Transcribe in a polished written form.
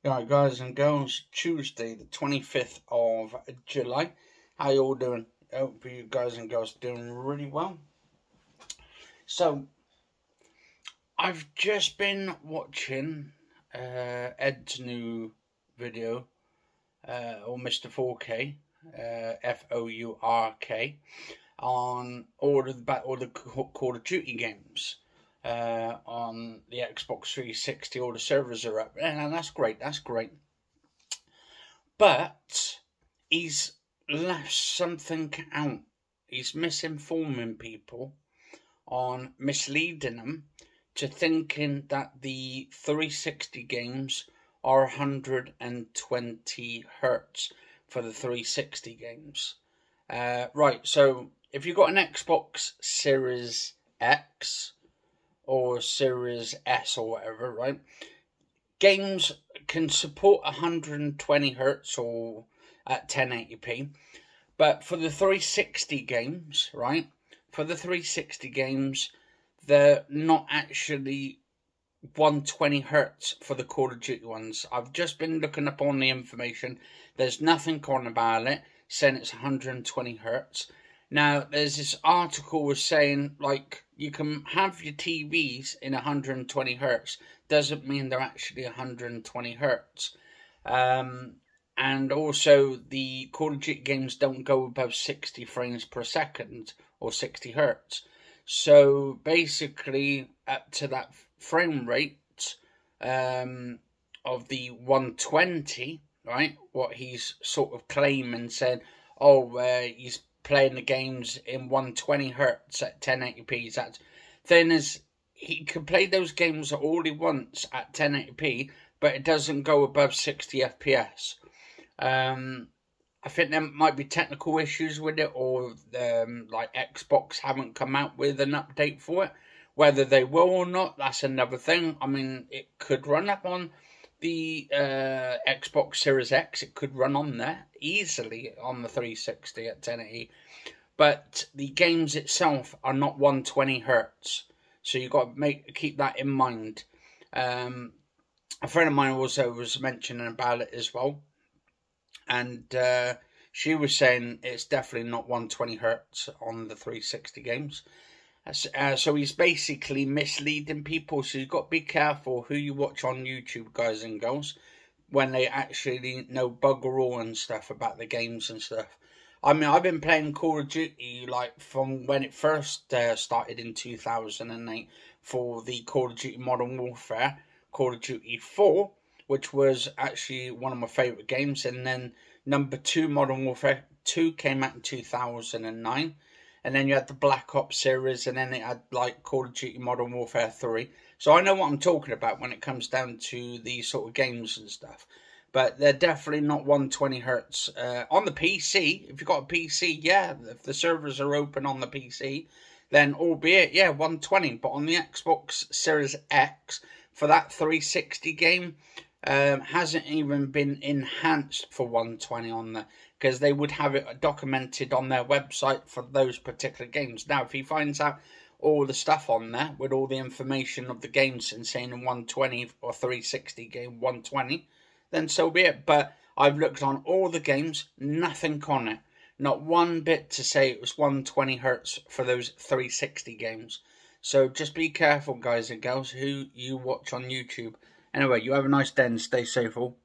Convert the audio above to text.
Alright guys and girls, Tuesday the 25th of July. How you all doing? I hope you guys and girls are doing really well. So, I've just been watching Ed's new video, or Mr. 4K, Fourk, on all the Call of Duty games. On the Xbox 360, all the servers are up, and that's great. But he's left something out. He's misinforming people, on misleading them to thinking that the 360 games are 120 hertz for the 360 games. Right, so if you've got an Xbox Series X or Series S or whatever, right? Games can support 120 hertz or at 1080p, but for the 360 games, right? For the 360 games, they're not actually 120 hertz for the Call of Duty ones. I've just been looking up on the information. There's nothing on about it saying it's 120 hertz. Now, there's this article was saying, like, you can have your TVs in 120 hertz. Doesn't mean they're actually 120 hertz. And also, the Call of Duty games don't go above 60 frames per second or 60 hertz. So, basically, up to that frame rate of the 120, right? What he's sort of claiming, said, he's playing the games in 120 hertz at 1080p. That thing is, he can play those games all he wants at 1080p, but it doesn't go above 60 FPS. I think there might be technical issues with it, or like Xbox haven't come out with an update for it. Whether they will or not, that's another thing. I mean, it could run up on the Xbox Series X. It could run on there easily on the 360 at 1080, but the games itself are not 120 hertz. So you've got to keep that in mind. A friend of mine also was mentioning about it as well, and she was saying it's definitely not 120 hertz on the 360 games. So he's basically misleading people. So you've got to be careful who you watch on YouTube, guys and girls, when they actually know bugger all and stuff about the games and stuff. I mean, I've been playing Call of Duty like from when it first started in 2008 for the Call of Duty Modern Warfare, Call of Duty 4, which was actually one of my favourite games. And then number 2, Modern Warfare 2, came out in 2009. And then you had the Black Ops series, and then it had like Call of Duty Modern Warfare 3. So I know what I'm talking about when it comes down to these sort of games and stuff. But they're definitely not 120 hertz. On the PC, if you've got a PC, yeah, if the servers are open on the PC, then albeit, yeah, 120. But on the Xbox Series X, for that 360 game, hasn't even been enhanced for 120 on there, because they would have it documented on their website for those particular games. Now, if he finds out all the stuff on there with all the information of the games and saying in 120 or 360 game 120, then so be it. But I've looked on all the games, nothing on it. Not one bit to say it was 120 hertz for those 360 games. So just be careful, guys and girls, who you watch on YouTube. Anyway, you have a nice day and stay safe all.